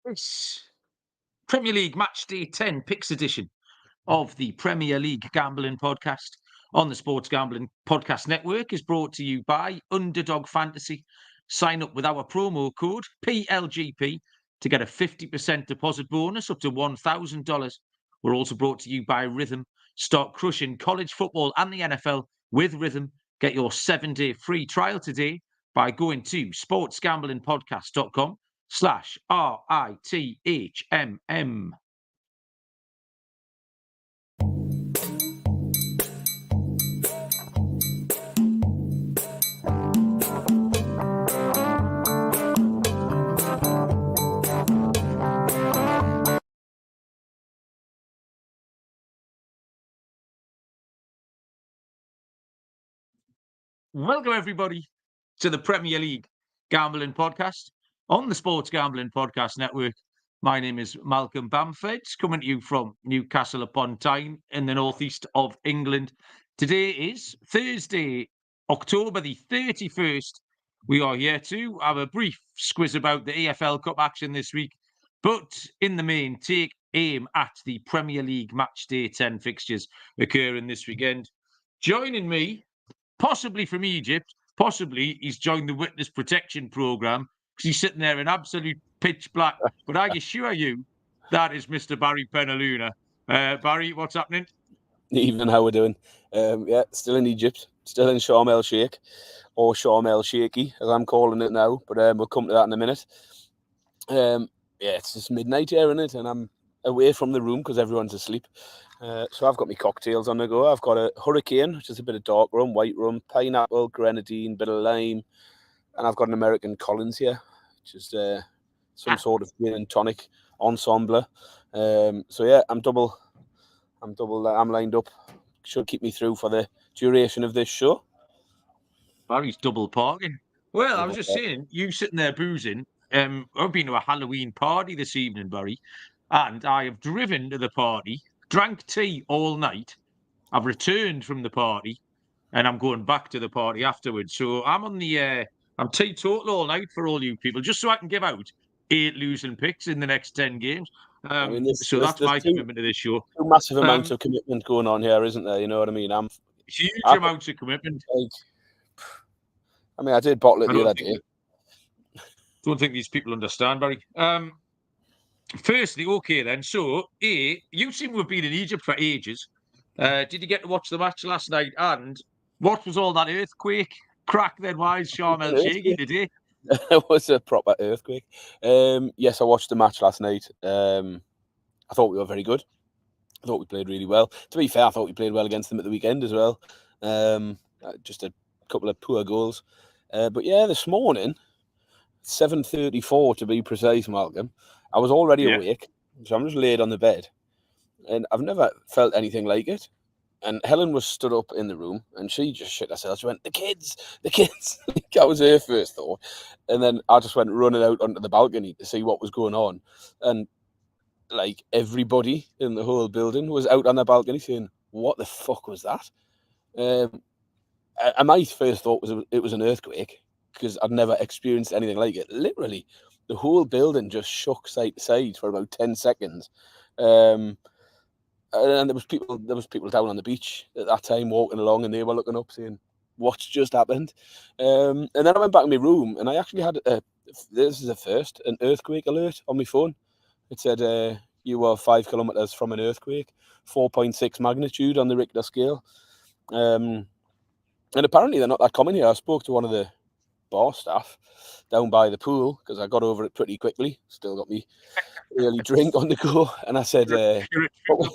It's Premier League Matchday 10 Picks edition of the Premier League Gambling Podcast on the Sports Gambling Podcast Network is brought to you by Underdog Fantasy. Sign up with our promo code PLGP to get a 50% deposit bonus up to $1,000. We're also brought to you by Rhythm. Start crushing college football and the NFL with Rhythm. Get your 7-day free trial today by going to sportsgamblingpodcast.com/RITHMM. Welcome, everybody, to the Premier League Gambling Podcast on the Sports Gambling Podcast Network. My name is Malcolm Bamford, coming to you from Newcastle upon Tyne in the northeast of England. Today is Thursday, October the 31st. We are here to have a brief squiz about the EFL Cup action this week, but in the main, take aim at the Premier League Matchday 10 fixtures occurring this weekend. Joining me, possibly from Egypt, possibly he's joined the witness protection programme because he's sitting there in absolute pitch black. But I assure you, that is Mr. Barry Penaluna. Barry, what's happening? Evening, how we're doing? Still in Egypt, still in Sharm el Sheikh, or Sharm el Sheikhy, as I'm calling it now. But we'll come to that in a minute. It's just midnight here, isn't it? And I'm away from the room because everyone's asleep. So I've got my cocktails on the go. I've got a Hurricane, which is a bit of dark rum, white rum, pineapple, grenadine, bit of lime, and I've got an American Collins here, which is some sort of gin and tonic ensemble. I'm lined up. Should keep me through for the duration of this show. Barry's double parking. Well, I was just saying, you sitting there boozing. I've been to a Halloween party this evening, Barry, and I have driven to the party, drank tea all night. I've returned from the party, and I'm going back to the party afterwards. So I'm on the I'm teetotal all night for all you people, just so I can give out 8 losing picks in the next 10 games. So that's my commitment to this show. Two massive amounts of commitment going on here, isn't there? You know what I mean? Huge amounts of commitment. I did bottle it the other day. Don't think these people understand, Barry. Firstly, okay then. So, you seem to have been in Egypt for ages. Did you get to watch the match last night? And what was all that earthquake crack then? Why is Sharm el Sheikh today? It was a proper earthquake. Yes, I watched the match last night. I thought we were very good. I thought we played really well. To be fair, I thought we played well against them at the weekend as well. Just a couple of poor goals. But yeah, this morning, 7:34 to be precise, Malcolm, I was already awake. So I'm just laid on the bed. And I've never felt anything like it. And Helen was stood up in the room and she just shit herself. She went, the kids. That was her first thought. And then I just went running out onto the balcony to see what was going on. And like everybody in the whole building was out on the balcony saying, what the fuck was that? And my first thought was it was an earthquake because I'd never experienced anything like it. Literally, the whole building just shook side to side for about 10 seconds. And there was people down on the beach at that time walking along, and they were looking up saying, "What's just happened?" And then I went back in my room, and I actually had this is a first, an earthquake alert on my phone. It said you were 5 kilometers from an earthquake, 4.6 magnitude on the Richter scale. And apparently they're not that common here. I spoke to one of the bar staff down by the pool because I got over it pretty quickly. Still got me early drink on the go, and I said, what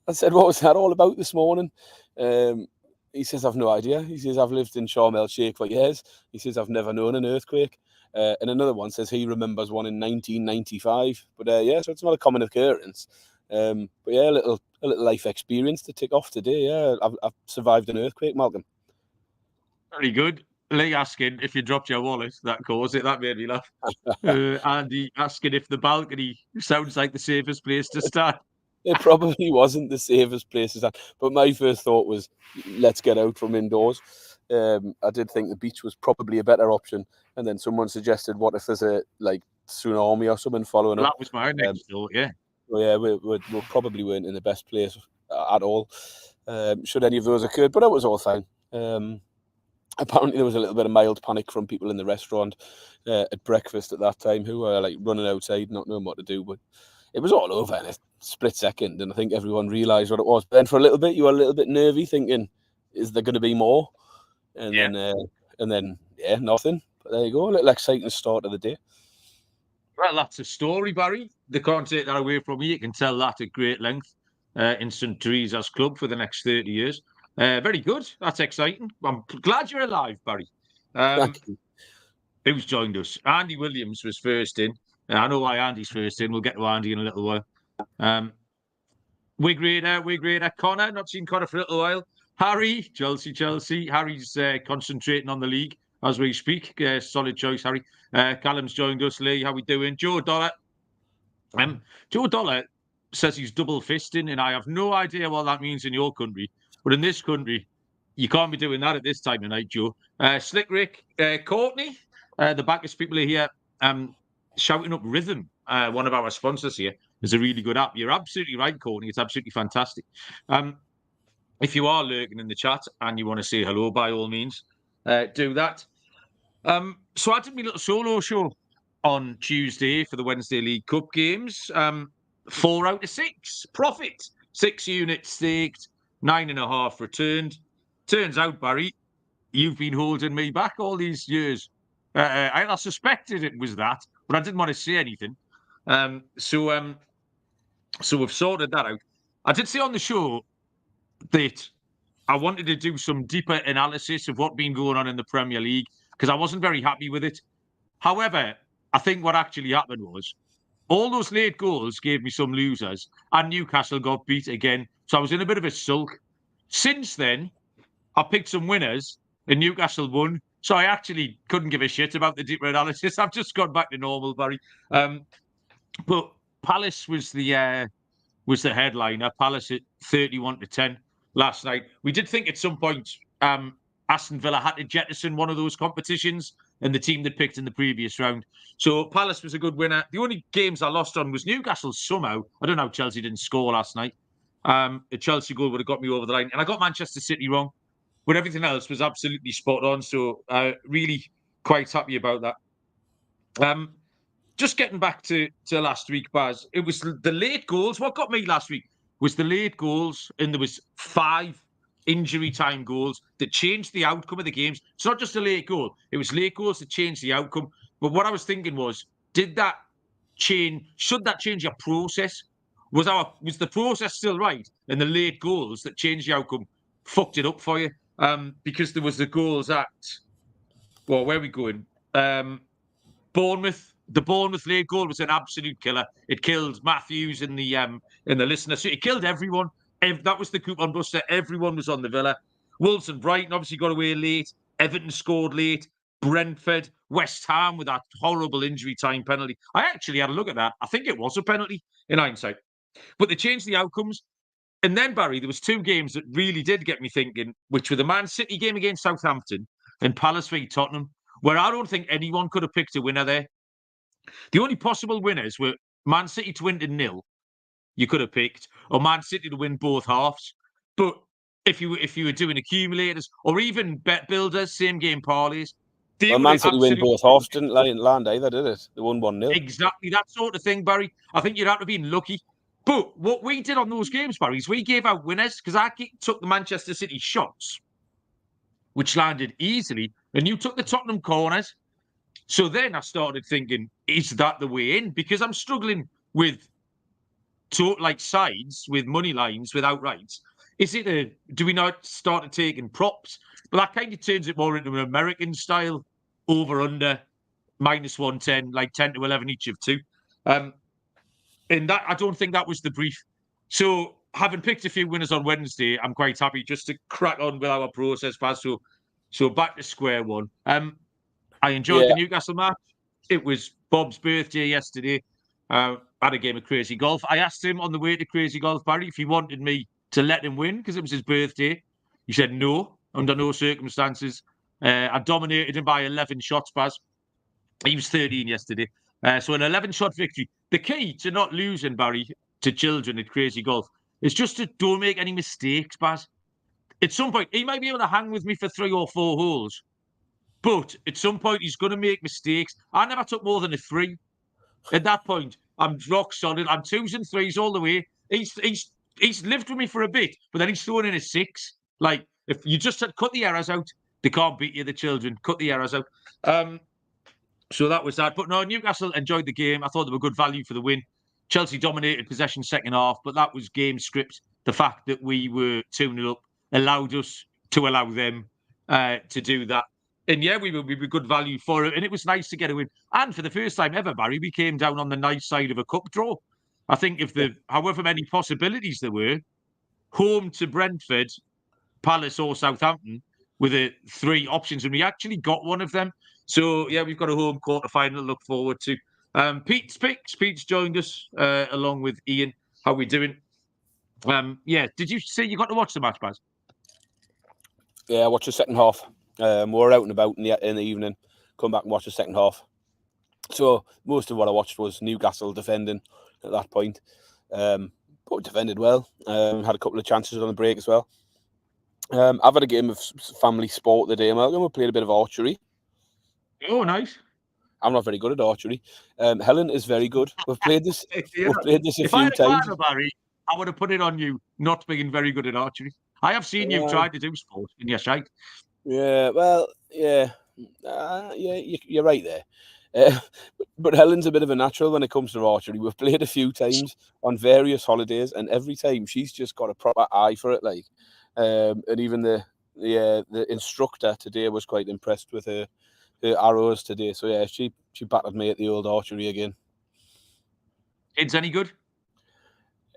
was that all about this morning? He says, I've no idea. He says, I've lived in Sharm el Sheikh for years. He says, I've never known an earthquake. And another one says he remembers one in 1995. But so it's not a common occurrence. But yeah, a little life experience to tick off today. Yeah, I've survived an earthquake, Malcolm. Very good. Lee asking if you dropped your wallet, that caused it. That made me laugh. Andy asking if the balcony sounds like the safest place to stand. It probably wasn't the safest place to stand. But my first thought was, let's get out from indoors. I did think the beach was probably a better option. And then someone suggested, what if there's a tsunami or something following Well, up. that was my next thought, yeah. So yeah, we probably weren't in the best place at all, should any of those occur, but it was all fine. Apparently there was a little bit of mild panic from people in the restaurant at breakfast at that time who were like running outside, not knowing what to do, but it was all over in a split second, and I think everyone realised what it was. But then for a little bit, you were a little bit nervy, thinking, is there going to be more? And then nothing. But there you go, a little exciting start of the day. Well, that's a story, Barry. They can't take that away from you. You can tell that at great length in St. Teresa's Club for the next 30 years. Very good. That's exciting. I'm glad you're alive, Barry. Thank you. Who's joined us? Andy Williams was first in. I know why Andy's first in. We'll get to Andy in a little while. Wig Raider, Connor. Not seen Connor for a little while. Harry, Chelsea. Harry's concentrating on the league as we speak. Solid choice, Harry. Callum's joined us. Lee, how we doing? Joe Dollar. Joe Dollar says he's double fisting, and I have no idea what that means in your country. But in this country, you can't be doing that at this time of night, Joe. Slick Rick, Courtney, the backest people are here shouting up Rhythm, one of our sponsors here. It's a really good app. You're absolutely right, Courtney. It's absolutely fantastic. If you are lurking in the chat and you want to say hello, by all means, do that. So I did my little solo show on Tuesday for the Wednesday League Cup games. 4 out of 6 profit, 6 units staked, 9.5 returned. Turns out, Barry, you've been holding me back all these years. I suspected it was that, but I didn't want to say anything. So we've sorted that out. I did say on the show that I wanted to do some deeper analysis of what's been going on in the Premier League because I wasn't very happy with it. However, I think what actually happened was all those late goals gave me some losers, and Newcastle got beat again. So I was in a bit of a sulk. Since then, I picked some winners, and Newcastle won. So I actually couldn't give a shit about the deeper analysis. I've just gone back to normal, Barry. But Palace was the headliner. Palace at 31-10 last night. We did think at some point Aston Villa had to jettison one of those competitions and the team they picked in the previous round. So Palace was a good winner. The only games I lost on was Newcastle somehow. I don't know how Chelsea didn't score last night. A Chelsea goal would have got me over the line. And I got Manchester City wrong. But everything else was absolutely spot on. So really quite happy about that. Just getting back to last week, Baz, it was the late goals. What got me last week was the late goals, and there was 5 injury time goals that changed the outcome of the games. It's not just a late goal. It was late goals that changed the outcome. But what I was thinking was, should that change your process? Was the process still right? And the late goals that changed the outcome fucked it up for you? Because there was the goals at, well, where are we going? Bournemouth. The Bournemouth late goal was an absolute killer. It killed Matthews in the listener. So it killed everyone. That was the coupon buster. Everyone was on the Villa. Wolves and Brighton obviously got away late. Everton scored late. Brentford, West Ham with that horrible injury time penalty. I actually had a look at that. I think it was a penalty in hindsight. But they changed the outcomes. And then, Barry, there was 2 games that really did get me thinking, which were the Man City game against Southampton and Palace v Tottenham, where I don't think anyone could have picked a winner there. The only possible winners were Man City to win to 0, you could have picked, or Man City to win both halves. But if you were doing accumulators or even bet builders, same game parlays, Well, Man City win both halves, didn't land either, did it? They won 1-0. Exactly that sort of thing, Barry. I think you'd have to be lucky. But what we did on those games, Barry, is we gave out winners because I took the Manchester City shots, which landed easily, and you took the Tottenham corners. So then I started thinking, is that the way in? Because I'm struggling with sides, with money lines, with outrights. Do we not start taking props? But that kind of turns it more into an American style over-under, -110, like 10 to 11 each of 2. And that I don't think that was the brief. So having picked a few winners on Wednesday, I'm quite happy just to crack on with our process, Paz. So back to square one. I enjoyed the Newcastle match. It was Bob's birthday yesterday. Had a game of crazy golf. I asked him on the way to crazy golf, Barry, if he wanted me to let him win because it was his birthday. He said no, under no circumstances. I dominated him by 11 shots, Baz. He was 13 yesterday. So an 11-shot victory. The key to not losing, Barry, to children at Crazy Golf is just to don't make any mistakes, Baz. At some point, he might be able to hang with me for 3 or 4 holes, but at some point, he's going to make mistakes. I never took more than a 3. At that point, I'm rock solid. I'm 2s and 3s all the way. He's lived with me for a bit, but then he's thrown in a 6. Like, if you just said cut the errors out, they can't beat you, the children. Cut the errors out. So that was that. But no, Newcastle enjoyed the game. I thought they were good value for the win. Chelsea dominated possession second half, but that was game script. The fact that we were 2-0 up allowed us to allow them to do that. And yeah, we were good value for it. And it was nice to get a win. And for the first time ever, Barry, we came down on the nice side of a cup draw. I think if however many possibilities there were, home to Brentford, Palace or Southampton with the 3 options, and we actually got one of them. So yeah, we've got a home quarter final to look forward to. Pete's picks. Pete's joined us along with Ian. How we doing? Yeah, did you say you got to watch the match, Baz? Yeah, I watched the second half. We were out and about in the evening. Come back and watch the second half. So most of what I watched was Newcastle defending at that point. But defended well. Had a couple of chances on the break as well. I've had a game of family sport today, Malcolm. We played a bit of archery. Oh, nice. I'm not very good at archery. Helen is very good. We've played this. Yeah. We've played this a if few I had a times. partner, Barry, I would have put it on you not being very good at archery. I have seen you try to do sport, and you're shite. Yeah, well, yeah, you're right there. But Helen's a bit of a natural when it comes to archery. We've played a few times on various holidays, and every time she's just got a proper eye for it. Like, and even the instructor today was quite impressed with her arrows today. So yeah, she battered me at the old archery again. Kids any good?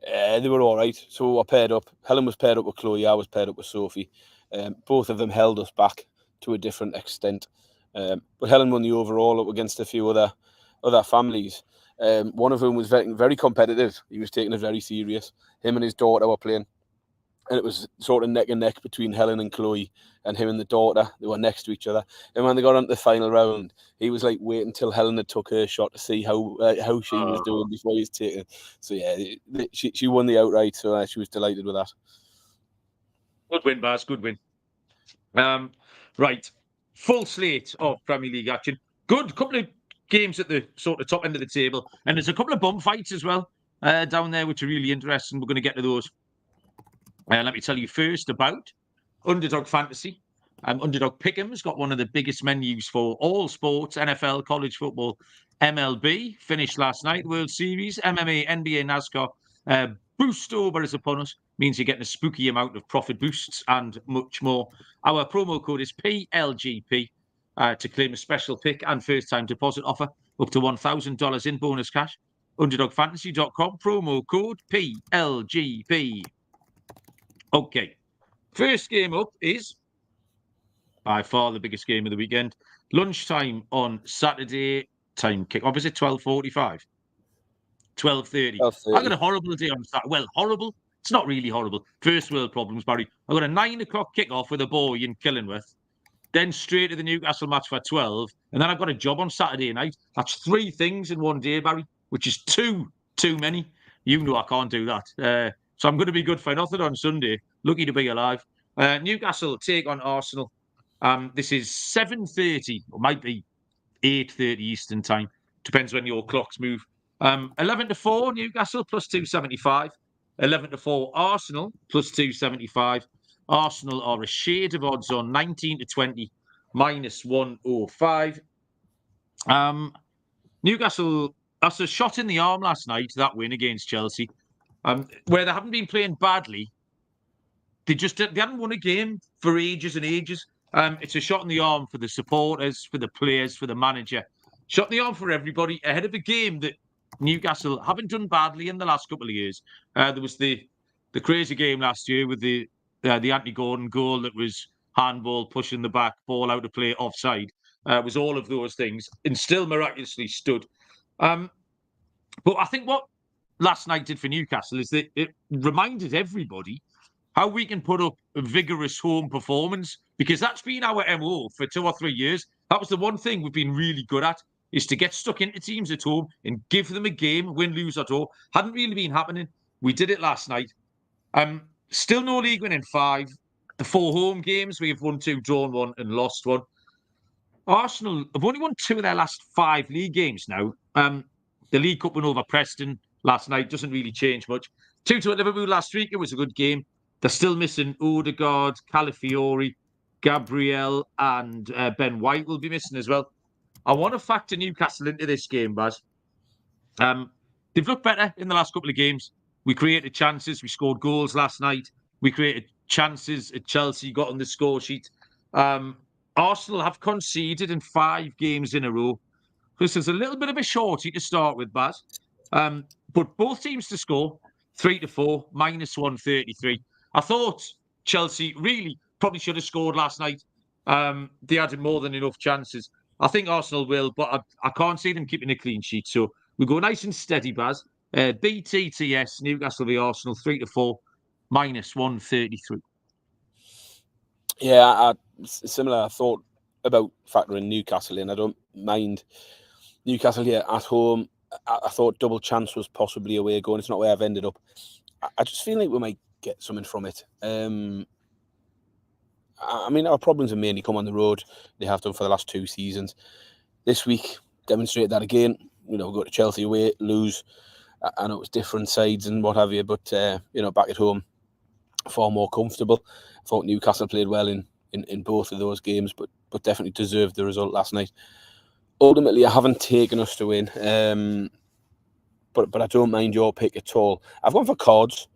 They were all right. So I paired up. Helen was paired up with Chloe. I was paired up with Sophie. Both of them held us back to a different extent. But Helen won the overall up against a few other families. One of whom was very, very competitive. He was taking it very serious. Him and his daughter were playing. And it was sort of neck and neck between Helen and Chloe, and him and the daughter. They were next to each other. And when they got on to the final round, he was like waiting until Helen had took her shot to see how she was doing before he was taking it. So yeah, she won the outright. So she was delighted with that. Good win, Baz. Good win. Right, full slate of Premier League action. Good couple of games at the sort of top end of the table, and there's a couple of bum fights as well down there, which are really interesting. We're going to get to those. Let me tell you first about Underdog Fantasy. Underdog Pick'em's got one of the biggest menus for all sports: NFL, college football, MLB. Finished last night, World Series, MMA, NBA, NASCAR. Boostober is upon us. Means you're getting a spooky amount of profit boosts and much more. Our promo code is PLGP to claim a special pick and first-time deposit offer up to $1,000 in bonus cash. UnderdogFantasy.com, promo code PLGP. Okay, first game up is by far the biggest game of the weekend. Lunchtime on Saturday. Time kick-off is it 12:45? 12:30. I got a horrible day on Saturday. Well, horrible. It's not really horrible. First world problems, Barry. I got a 9 o'clock kick-off with a boy in Killingworth. Then straight to the Newcastle match for 12. And then I've got a job on Saturday night. That's 3 things in one day, Barry, which is too many. You know I can't do that. So I'm going to be good for nothing on Sunday. Lucky to be alive. Newcastle take on Arsenal. This is 7:30, or might be 8:30 Eastern time. Depends when your clocks move. 11-4 Newcastle plus 275. 11-4 Arsenal plus 275. Arsenal are a shade of odds on 19-20 minus 105. Newcastle, that's a shot in the arm last night, that win against Chelsea. Where they haven't been playing badly. They hadn't won a game for ages and ages. It's a shot in the arm for the supporters, for the players, for the manager. Shot in the arm for everybody ahead of a game that Newcastle haven't done badly in the last couple of years. There was the crazy game last year with the Anthony Gordon goal that was handball, pushing the back, ball out of play, offside. It was all of those things and still miraculously stood. But I think what last night did for Newcastle is that it reminded everybody how we can put up a vigorous home performance, because that's been our MO for 2 or 3 years. That was the one thing we've been really good at. is to get stuck into teams at home and give them a game, win, lose or draw. Hadn't really been happening. We did it last night. Still no league win in 5. The 4 home games, we have won 2, drawn 1 and lost 1. Arsenal have only won 2 of their last 5 league games now. The League Cup win over Preston last night doesn't really change much. 2-2 at Liverpool last week. It was a good game. They're still missing Odegaard, Calafiori, Gabriel and Ben White will be missing as well. I want to factor Newcastle into this game, Baz. They've looked better in the last couple of games. We created chances. We scored goals last night. We created chances at Chelsea, got on the score sheet. Arsenal have conceded in 5 games in a row. This is a little bit of a shorty to start with, Baz. But both teams to score, 3-4, minus 133. I thought Chelsea really probably should have scored last night. They had more than enough chances. I think Arsenal will, but I can't see them keeping a clean sheet. So we go nice and steady, Baz. BTTS, Newcastle v Arsenal, 3-4, minus 133. Yeah, similar. I thought about factoring Newcastle in. I don't mind Newcastle here at home. I thought double chance was possibly a way of going. It's not where I've ended up. I just feel like we might get something from it. I mean, our problems have mainly come on the road. They have done for the last 2 seasons. This week, demonstrated that again. We go to Chelsea away, lose. I know it's different sides and what have you, but, back at home, far more comfortable. I thought Newcastle played well in both of those games, but definitely deserved the result last night. Ultimately, I haven't taken us to win, but I don't mind your pick at all. I've gone for cards.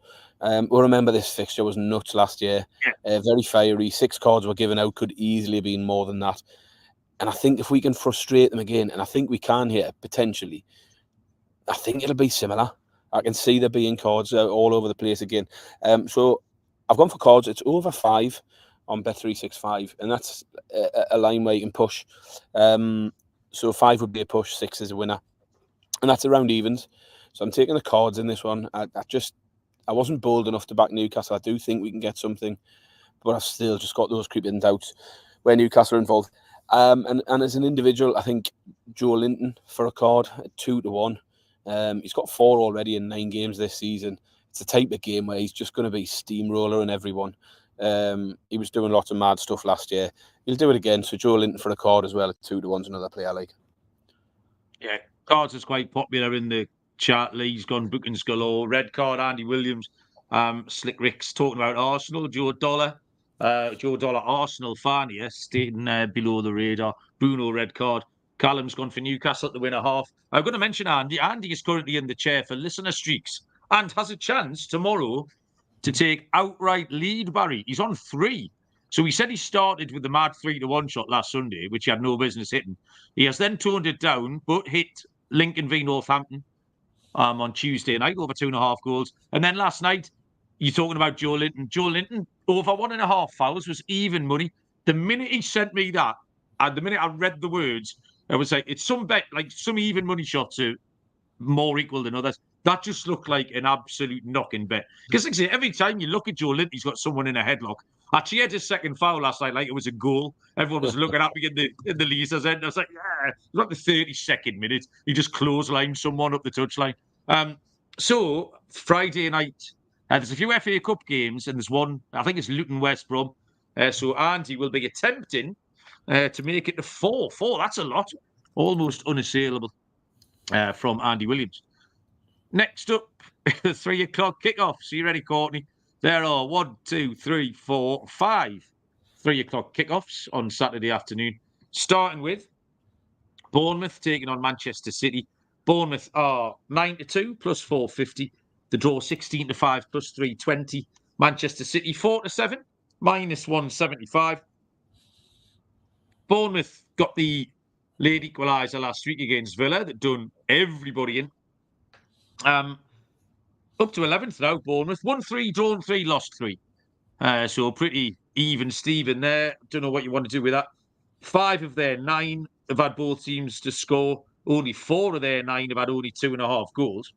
We'll remember this fixture was nuts last year. Very fiery. 6 cards were given out, could easily have been more than that. And I think if we can frustrate them again, and I think we can here, potentially, I think it'll be similar. I can see there being cards all over the place again. So I've gone for cards. It's over 5 on Bet365, and that's a line where you can push. So 5 would be a push, 6 is a winner. And that's around evens. So I'm taking the cards in this one. I wasn't bold enough to back Newcastle. I do think we can get something, but I've still just got those creeping doubts where Newcastle are involved. And as an individual, I think Joe Linton for a card at 2-1. He's got 4 already in 9 games this season. It's the type of game where he's just going to be steamrolling everyone. He was doing lots of mad stuff last year. He'll do it again. So Joe Linton for a card as well at 2-1's another player I like. Yeah, cards is quite popular in the chat. Lee's gone bookings galore. Red card, Andy Williams. Slick Rick's talking about Arsenal. Joe Dollar, Arsenal fan here, staying below the radar. Bruno, red card. Callum's gone for Newcastle at the winner half. I'm going to mention Andy. Andy is currently in the chair for listener streaks and has a chance tomorrow to take outright lead, Barry. He's on 3. So he said he started with the mad 3-1 shot last Sunday, which he had no business hitting. He has then toned it down, but hit Lincoln v Northampton on Tuesday night, over 2.5 goals. And then last night, you're talking about Joe Linton. Joe Linton, over 1.5 fouls, was even money. The minute he sent me that, and the minute I read the words, I was like, it's some bet, like some even money shots are more equal than others. That just looked like an absolute knocking bet. Because like I say, every time you look at Joe Linton, he's got someone in a headlock. Actually, he had his second foul last night, like it was a goal. Everyone was looking at me in the Leazer's end. I was like, yeah, it was like the 32nd minute. He just clotheslined someone up the touchline. So Friday night, there's a few FA Cup games, and there's one, I think it's Luton West Brom. So Andy will be attempting to make it to 4. 4, that's a lot. Almost unassailable from Andy Williams. Next up, 3 o'clock kickoffs. Are you ready, Courtney? There are 1, 2, 3, 4, 5 3 o'clock kickoffs on Saturday afternoon. Starting with Bournemouth taking on Manchester City. Bournemouth are 9-2 plus 450. The draw 16-5 plus 320. Manchester City 4-7 minus 175. Bournemouth got the late equaliser last week against Villa that done everybody in. Up to 11th now, Bournemouth. Won 3, drawn 3, lost 3. So pretty even Steven there. Don't know what you want to do with that. 5 of their 9 have had both teams to score. Only 4 of their 9 have had only 2.5 goals.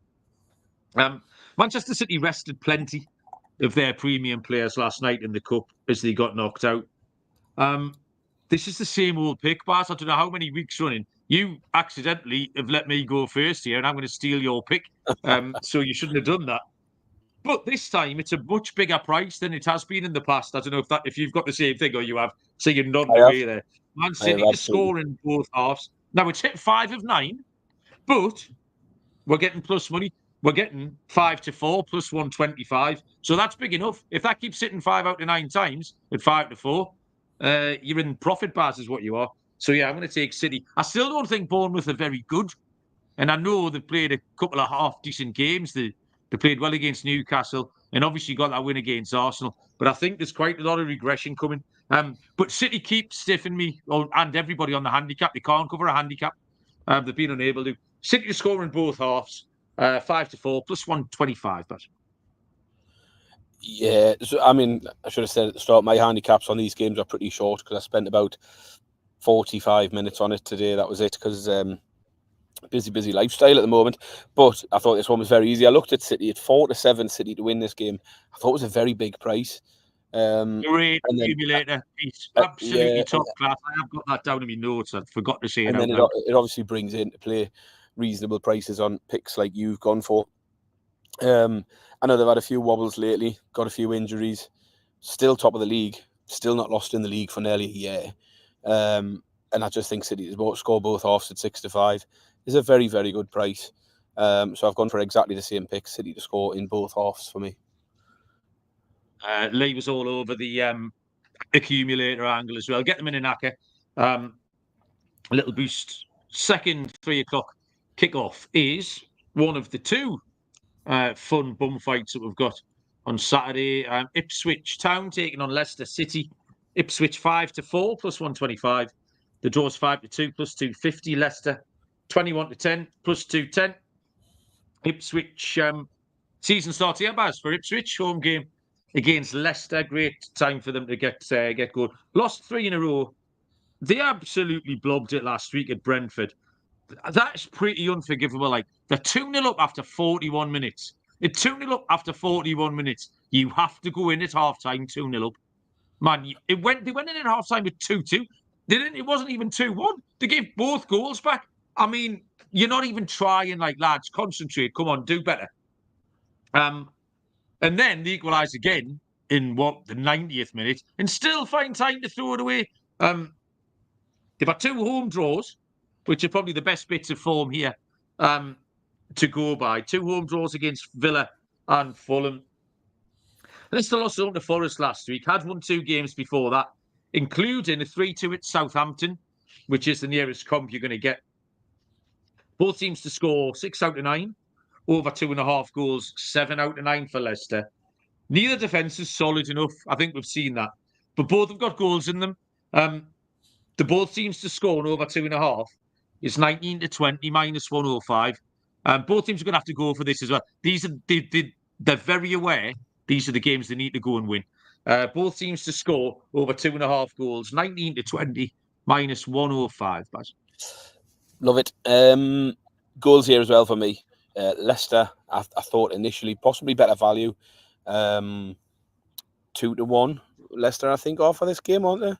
Manchester City rested plenty of their premium players last night in the Cup as they got knocked out. This is the same old pick, Bas. I don't know how many weeks running You accidentally have let me go first here, and I'm going to steal your pick. So you shouldn't have done that. But this time, it's a much bigger price than it has been in the past. I don't know if you've got the same thing or you have. So you're nodding I have. away there. Man I have City to absolutely. score in both halves. Now, it's hit 5 of 9, but we're getting plus money. We're getting 5 to 4 plus 125. So that's big enough. If that keeps hitting 5 out of 9 times at 5 to 4, you're in profit bars, is what you are. So yeah, I'm going to take City. I still don't think Bournemouth are very good. And I know they've played a couple of half decent games. They played well against Newcastle and obviously got that win against Arsenal. But I think there's quite a lot of regression coming. But City keep stiffing me and everybody on the handicap. They can't cover a handicap. They've been unable to. City to score in both halves, 5 to 4 plus 125. But Yeah, so, I mean, I should have said at the start, my handicaps on these games are pretty short because I spent about 45 minutes on it today. That was it because busy lifestyle at the moment. But I thought this one was very easy. I looked at City at 4 to 7 City to win this game. I thought it was a very big price. great And then accumulator piece, absolutely yeah, top class. I have got that down in my notes. I forgot to say it and out then loud. it obviously brings into play reasonable prices on picks like you've gone for. I know they've had a few wobbles lately, got a few injuries, still top of the league, still not lost in the league for nearly a year. And I just think City to score both halves at 6 to 5 is a very, very good price. So I've gone for exactly the same pick, City to score in both halves for me. Lee was all over the accumulator angle as well. Get them in an knacker. A little boost. Second 3 o'clock kickoff is one of the two fun bum fights that we've got on Saturday. Ipswich Town taking on Leicester City. Ipswich 5 to 4 plus 125. The draw's 5 to 2 plus 250. Leicester 21 to 10 plus 210. Ipswich season starts here, Baz, for Ipswich. Home game against Leicester. Great time for them to get good. Lost 3 in a row. They absolutely blobbed it last week at Brentford. That's pretty unforgivable. Like, they're 2-0 up after 41 minutes. At 2-0 up after 41 minutes, you have to go in at half-time 2-0 up. Man, they went in at half-time with 2-2. They didn't, it wasn't even 2-1. They gave both goals back. I mean, you're not even trying, like, lads, concentrate. Come on, do better. And then they equalise again in the 90th minute and still find time to throw it away. They've had 2 home draws, which are probably the best bits of form here to go by. 2 home draws against Villa and Fulham. Leicester lost home to Forest last week, had won 2 games before that, including a 3-2 at Southampton, which is the nearest comp you're going to get. Both teams to score 6 out of 9, over 2.5 goals, 7 out of 9 for Leicester. Neither defence is solid enough. I think we've seen that. But both have got goals in them. The both teams to score over 2.5 is 19 to 20 minus 105. Both teams are going to have to go for this as well. They're very aware these are the games they need to go and win. Both teams to score over 2.5 goals, 19 to 20 minus 105. Baz. Love it. Goals here as well for me. Leicester, I thought initially possibly better value. 2 to 1. Leicester, I think, offer this game, aren't they?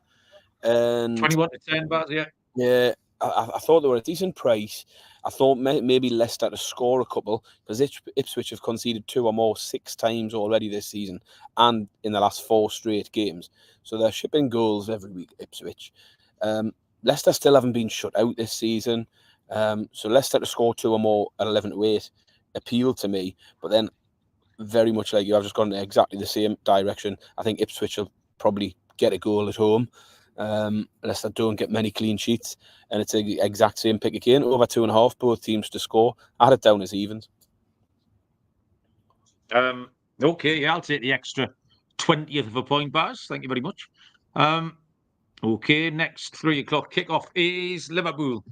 And 21 to 10, Baz, yeah. Yeah, I thought they were a decent price. I thought maybe Leicester to score a couple because Ipswich have conceded 2 or more 6 times already this season and in the last 4 straight games. So they're shipping goals every week, Ipswich. Leicester still haven't been shut out this season. So Leicester to score 2 or more at 11 to 8 appealed to me. But then, very much like you, I've just gone in exactly the same direction. I think Ipswich will probably get a goal at home. Leicester don't get many clean sheets, and it's the exact same pick again, over 2.5, both teams to score. I had it down as evens. Okay, yeah, I'll take the extra 20th of a point, Baz. Thank you very much. Okay, next 3 o'clock kickoff is Liverpool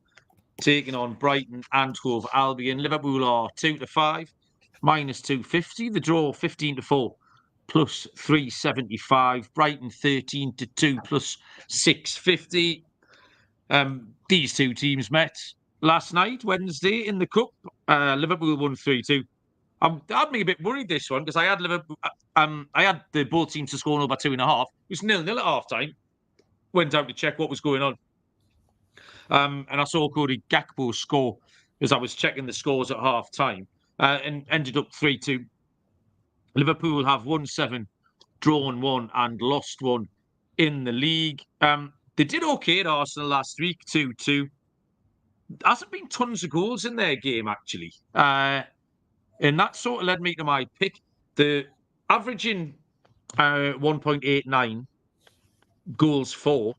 taking on Brighton and Hove Albion. Liverpool are 2 to 5, minus 250. The draw 15 to 4, plus 375. Brighton 13 to 2, plus 650. These two teams met last night, Wednesday, in the Cup. Liverpool won 3-2. I had me a bit worried this one because I had Liverpool. I had the both teams to score over 2.5. It was 0-0 at half time. Went out to check what was going on. And I saw Cody Gakpo score as I was checking the scores at half time, and ended up 3-2. Liverpool have won 7, drawn 1, and lost 1 in the league. They did okay at Arsenal last week, 2-2. Hasn't been tons of goals in their game, actually. And that sort of led me to my pick. The averaging 1.89 goals for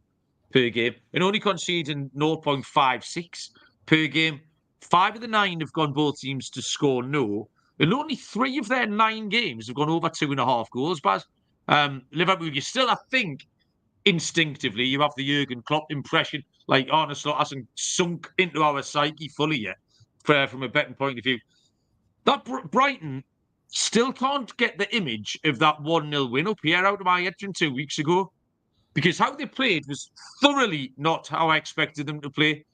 per game and only conceding 0.56 per game. 5 of the 9 have gone both teams to score no, and only 3 of their 9 games have gone over 2.5 goals. Baz, Liverpool, you still, I think, instinctively, you have the Jurgen Klopp impression. Like Arne Slot hasn't sunk into our psyche fully yet, from a betting point of view. That Brighton still can't get the image of that 1-0 win up here out of my head from 2 weeks ago, because how they played was thoroughly not how I expected them to play.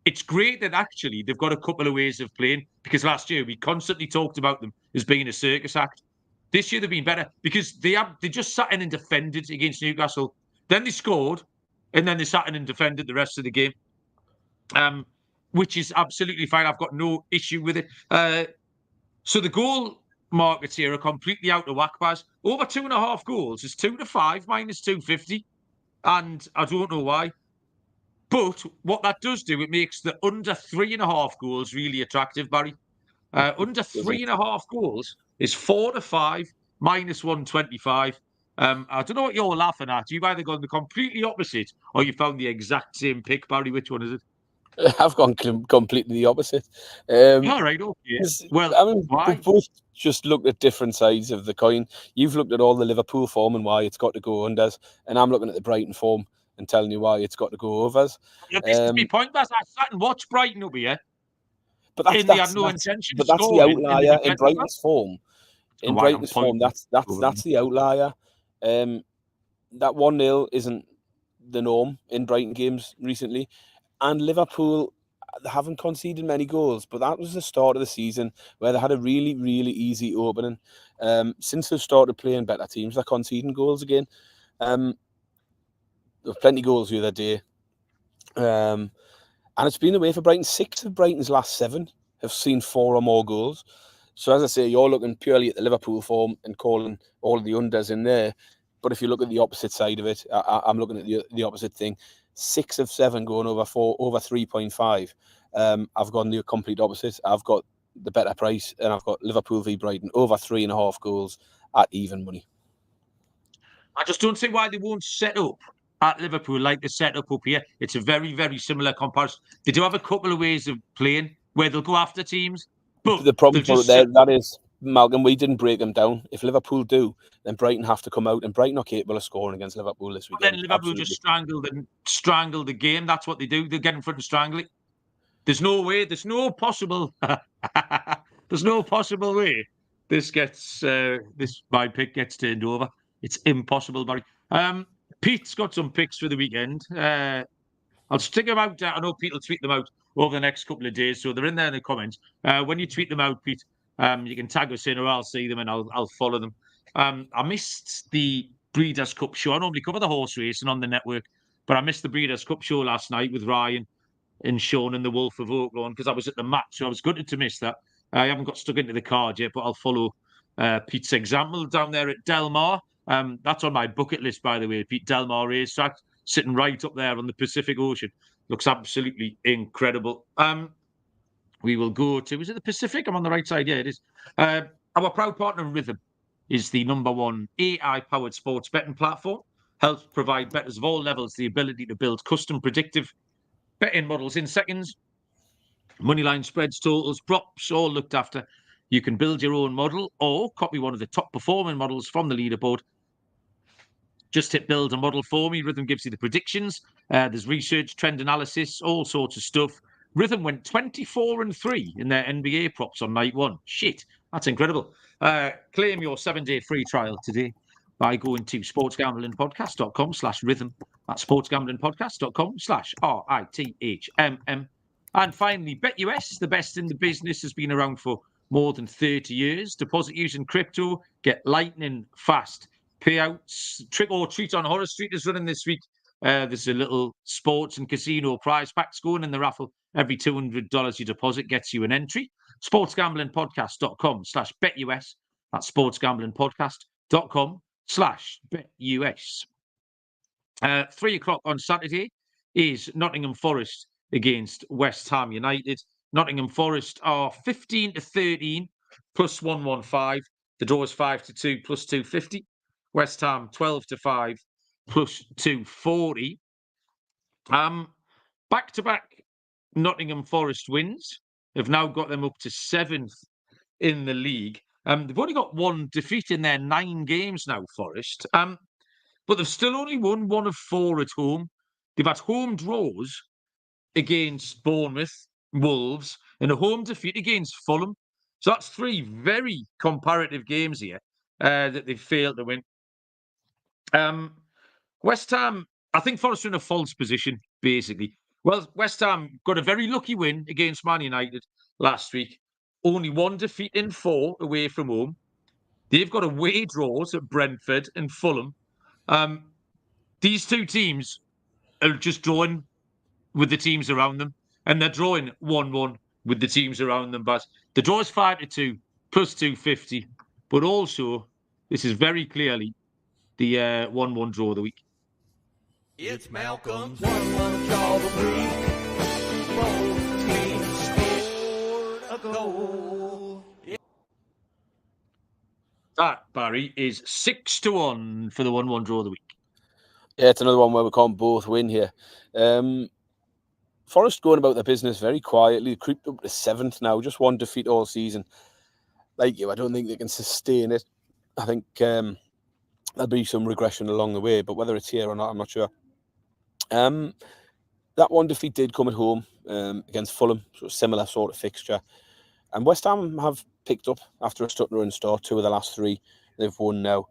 It's great that actually they've got a couple of ways of playing, because last year we constantly talked about them as being a circus act. This year they've been better because they just sat in and defended against Newcastle. Then they scored, and then they sat in and defended the rest of the game, which is absolutely fine. I've got no issue with it. So the goal markets here are completely out of whack, Baz. Over 2.5 goals is 2-5 minus 250. And I don't know why. But what that does do, it makes the under 3.5 goals really attractive, Barry. Under 3.5 goals is 4-5 minus 125. I don't know what you're laughing at. You've either gone the completely opposite or you found the exact same pick, Barry. Which one is it? I've gone completely the opposite. All right, okay. Well, I mean, why? we've both just looked at different sides of the coin. You've looked at all the Liverpool form and why it's got to go unders, and I'm looking at the Brighton form and telling you why it's got to go overs. Yeah, this is my point, Baz. I sat and watched Brighton up here, But and they had no intention of that's the scoring. outlier in Brighton's form. In Why I'm Brighton's form, that's the outlier. That 1-0 isn't the norm in Brighton games recently, and Liverpool haven't conceded many goals, but that was the start of the season where they had a really, really easy opening. Since they've started playing better teams, they're conceding goals again. There were plenty of goals the other day. And it's been away for Brighton. 6 of Brighton's last 7 have seen 4 or more goals. So as I say, you're looking purely at the Liverpool form and calling all of the unders in there. But if you look at the opposite side of it, I'm looking at the opposite thing. 6 of 7 going over 3.5. I've gone the complete opposite. I've got the better price, and I've got Liverpool v Brighton over 3.5 goals at even money. I just don't see why they won't set up at Liverpool like they set up here. It's a very, very similar comparison. They do have a couple of ways of playing where they'll go after teams, but the problem for that is, Malcolm, we didn't break them down. If Liverpool do, then Brighton have to come out, and Brighton are capable of scoring against Liverpool this weekend. Then Liverpool just strangle the game. That's what they do. They get in front and strangle it. There's no way. There's no possible. There's no possible way my pick gets turned over. It's impossible, Barry. Pete's got some picks for the weekend. I'll stick them out. I know Pete will tweet them out over the next couple of days, so they're in there in the comments. When you tweet them out, Pete, you can tag us in, or I'll see them and I'll follow them. I missed the Breeders' Cup show. I normally cover the horse racing on the network, but I missed the Breeders' Cup show last night with Ryan and Sean and the Wolf of Oaklawn because I was at the match, so I was gutted to miss that. I haven't got stuck into the card yet, but I'll follow Pete's example down there at Del Mar. That's on my bucket list, by the way, Pete. Del Mar racetrack, sitting right up there on the Pacific Ocean. Looks absolutely incredible. We will go to, is it the Pacific? I'm on the right side. Yeah, it is. Our proud partner Rhythm is the #1 AI-powered sports betting platform. Helps provide bettors of all levels the ability to build custom predictive betting models in seconds. Moneyline spreads, totals, props, all looked after. You can build your own model or copy one of the top performing models from the leaderboard. Just hit build a model for me. Rhythm gives you the predictions. There's research, trend analysis, all sorts of stuff. Rhythm went 24-3 in their NBA props on night 1. Shit, that's incredible. Claim your 7-day free trial today by going to sportsgamblingpodcast.com/rhythm. That's sportsgamblingpodcast.com/RITHMM. And finally, BetUS, the best in the business, has been around for more than 30 years. Deposit using crypto, get lightning fast payouts. Trick or Treat on Horror Street is running this week. There's a little sports and casino prize packs going in the raffle. Every $200 you deposit gets you an entry. sportsgamblingpodcast.com/betus. That's sportsgamblingpodcast.com/betus. 3 o'clock on Saturday is Nottingham Forest against West Ham United. Nottingham Forest are 15-13 plus 115. The draw is 5-2 plus 250. West Ham 12-5 plus 240. Back-to-back Nottingham Forest wins have now got them up to 7th in the league. They've only got one defeat in their 9 games now, Forest. But they've still only won 1 of 4 at home. They've had home draws against Bournemouth, Wolves, and a home defeat against Fulham. So that's 3 very comparative games here that they've failed to win. West Ham, I think Forest are in a false position, basically. Well, West Ham got a very lucky win against Man United last week. Only 1 defeat in 4 away from home. They've got away draws at Brentford and Fulham. These 2 teams are just drawing with the teams around them, and they're drawing 1-1 with the teams around them. But the draw is 5-2 plus 250. But also, this is very clearly the 1-1 draw of the week. It's Malcolm's 1-1 draw of the week. Both teams scored a goal. That, Barry, is 6-1 for the 1-1 draw of the week. Yeah, it's another one where we can't both win here. Forest going about their business very quietly, creeped up to 7th now, just 1 defeat all season. Like you, I don't think they can sustain it. I think there'll be some regression along the way, but whether it's here or not, I'm not sure. That 1 defeat did come at home against Fulham, so a similar sort of fixture. And West Ham have picked up after a stuttering start. 2 of the last 3 they've won now.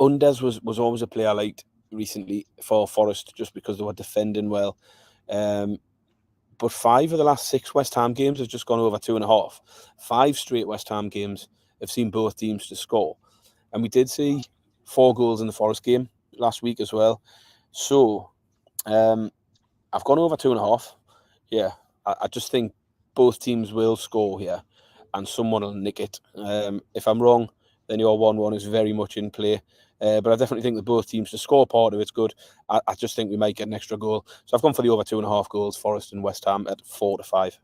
Undes was always a player I liked recently for Forest just because they were defending well. But 5 of the last 6 West Ham games have just gone over 2.5. 5 straight West Ham games have seen both teams to score. And we did see 4 goals in the Forest game last week as well. So I've gone over 2.5. Yeah, I just think both teams will score here and someone will nick it. If I'm wrong, then your 1-1 is very much in play. But I definitely think that both teams to score part of it's good. I just think we might get an extra goal. So I've gone for the over 2.5 goals, Forest and West Ham at 4-5.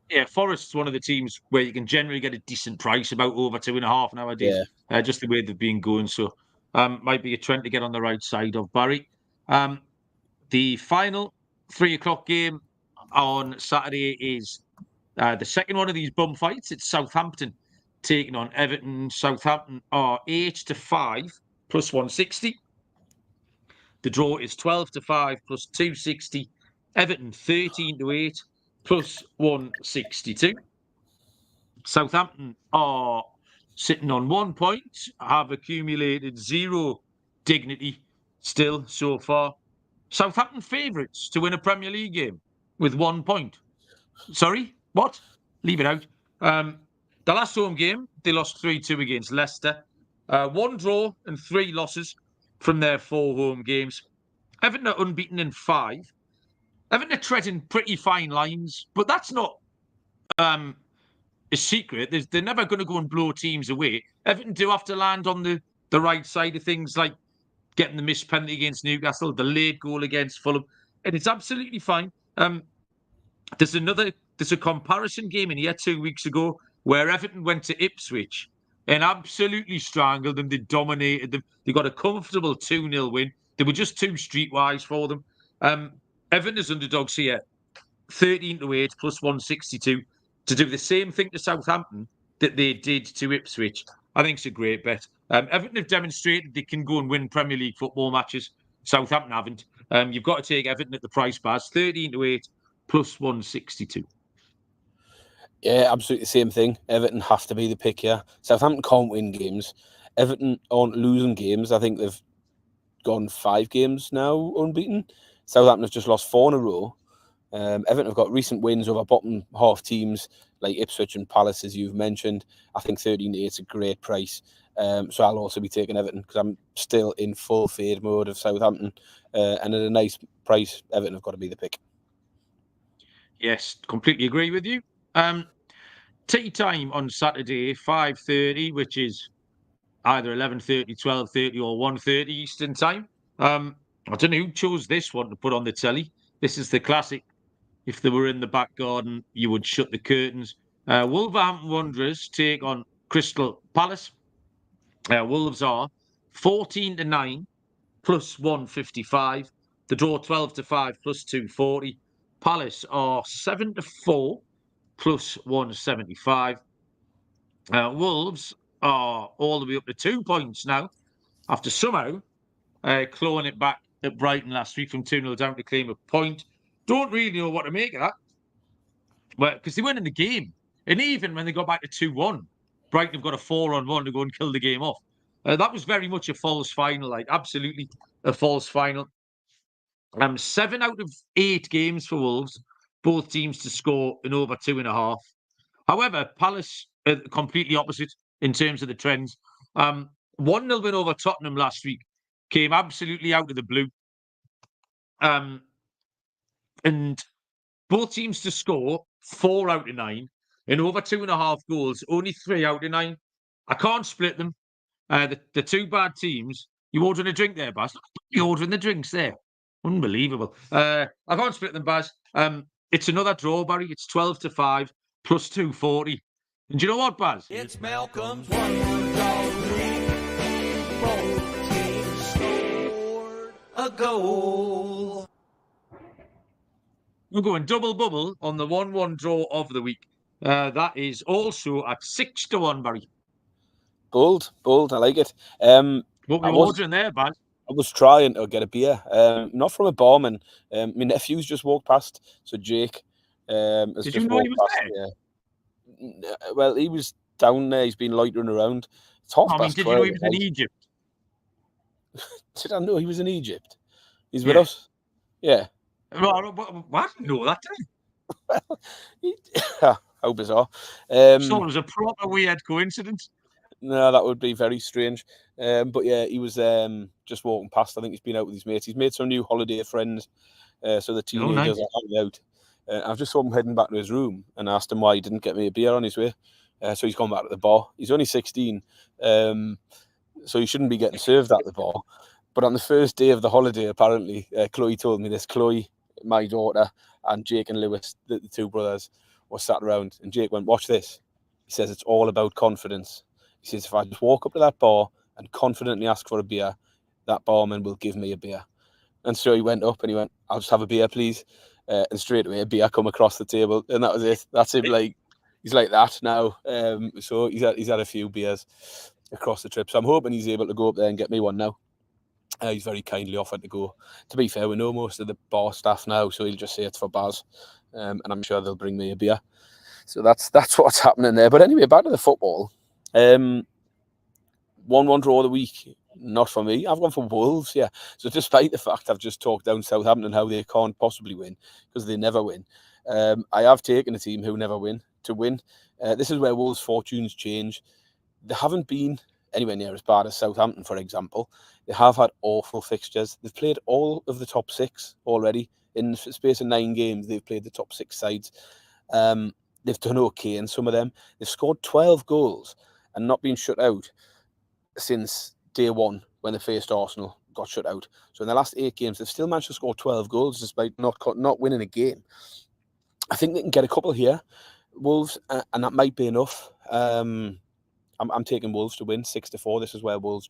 Yeah, Forest's one of the teams where you can generally get a decent price, about over 2.5 nowadays. Yeah. Just the way they've been going. So might be a trend to get on the right side of, Barry. The final 3 o'clock game on Saturday is the second one of these bum fights. It's Southampton taking on Everton. Southampton are 8-5 plus 160. The draw is 12-5 plus 260. Everton 13-8 plus 162. Southampton are sitting on 1 point, have accumulated 0 dignity still so far. Southampton favourites to win a Premier League game with 1 point. Sorry, what? Leave it out. The last home game, they lost 3-2 against Leicester. 1 draw and 3 losses from their 4 home games. Everton are unbeaten in 5. Everton are treading pretty fine lines, but that's not a secret. They're never going to go and blow teams away. Everton do have to land on the right side of things, like getting the missed penalty against Newcastle, the late goal against Fulham, and it's absolutely fine. There's a comparison game in here 2 weeks ago where Everton went to Ipswich and absolutely strangled them. They dominated them. They got a comfortable 2-0 win. They were just too streetwise for them. Everton is underdogs here, 13-8 plus 162, to do the same thing to Southampton that they did to Ipswich. I think it's a great bet. Everton have demonstrated they can go and win Premier League football matches. Southampton haven't. You've got to take Everton at the price bars, 13-8 plus 162. Yeah, absolutely the same thing. Everton have to be the pick here. Southampton can't win games. Everton aren't losing games. I think they've gone 5 games now unbeaten. Southampton have just lost 4 in a row. Everton have got recent wins over bottom half teams like Ipswich and Palace, as you've mentioned. I think 13-8 is a great price. So I'll also be taking Everton because I'm still in full fade mode of Southampton. And at a nice price, Everton have got to be the pick. Yes, completely agree with you. Tea time on Saturday, 5:30, which is either 11:30, 12:30 or 1:30 Eastern time. I don't know who chose this one to put on the telly. This is the classic. If they were in the back garden, you would shut the curtains. Wolverhampton Wanderers take on Crystal Palace. Wolves are 14-9 plus 155. The draw 12-5 plus 240. Palace are 7-4 plus 175. Wolves are all the way up to 2 points now after somehow clawing it back at Brighton last week from 2-0 down to claim a point. Don't really know what to make of that. Well, because they weren't in the game. And even when they got back to 2-1, Brighton have got a 4-on-1 to go and kill the game off. That was very much a false final, like absolutely a false final. 7 out of 8 games for Wolves, both teams to score in over 2.5. However, Palace are completely opposite in terms of the trends. 1-0 win over Tottenham last week came absolutely out of the blue. And both teams to score 4 out of 9 and over 2.5 goals, only 3 out of 9. I can't split them. The two bad teams. You ordering a drink there, Baz? You're ordering the drinks there. Unbelievable. I can't split them, Baz. It's another draw, Barry. It's 12-5 plus 240. And do you know what, Baz? It's Malcolm's 1-1 draw of the week. Both teams scored a goal. We're going double bubble on the 1-1 draw of the week. That is also at 6-1, Barry. Bold. I like it. What were you ordering there, Baz? I was trying to get a beer, not from a barman. My nephew's just walked past, so Jake has Did just you know he was walked past. Yeah. Well, he was down there. He's been loitering around. It's half past 12. Did you know he was in Egypt? Did I know he was in Egypt? He's with us. Yeah. What? No, that didn't. How bizarre. So it was a proper weird coincidence. No, that would be very strange. But yeah, he was just walking past. I think he's been out with his mates. He's made some new holiday friends. So the teenagers are hanging out. I've just saw him heading back to his room and asked him why he didn't get me a beer on his way. So he's gone back to the bar. He's only 16, so he shouldn't be getting served at the bar. But on the first day of the holiday, apparently, Chloe told me this. Chloe, my daughter, and Jake and Lewis, the two brothers, were sat around. And Jake went, "Watch this." He says, "It's all about confidence." He says, "If I just walk up to that bar and confidently ask for a beer, that barman will give me a beer." And so he went up and he went, "I'll just have a beer, please." And straight away, a beer come across the table. And that was it. That's him. He's like that now. So he's had a few beers across the trip. So I'm hoping he's able to go up there and get me one now. He's very kindly offered to go. To be fair, we know most of the bar staff now, so he'll just say it's for Baz. And I'm sure they'll bring me a beer. So that's what's happening there. But anyway, back to the football. 1-1 draw of the week. Not for me. I've gone for Wolves, yeah. So despite the fact I've just talked down Southampton and how they can't possibly win, because they never win, I have taken a team who never win to win. This is where Wolves' fortunes change. They haven't been anywhere near as bad as Southampton, for example. They have had awful fixtures. They've played all of the top 6 already. In the space of 9 games, they've played the top 6 sides. They've done okay in some of them. They've scored 12 goals and not been shut out since day one when they faced Arsenal, got shut out. So in the last 8 games, they've still managed to score 12 goals despite not winning a game. I think they can get a couple here, Wolves, and that might be enough. I'm taking Wolves to win 6-4. This is where Wolves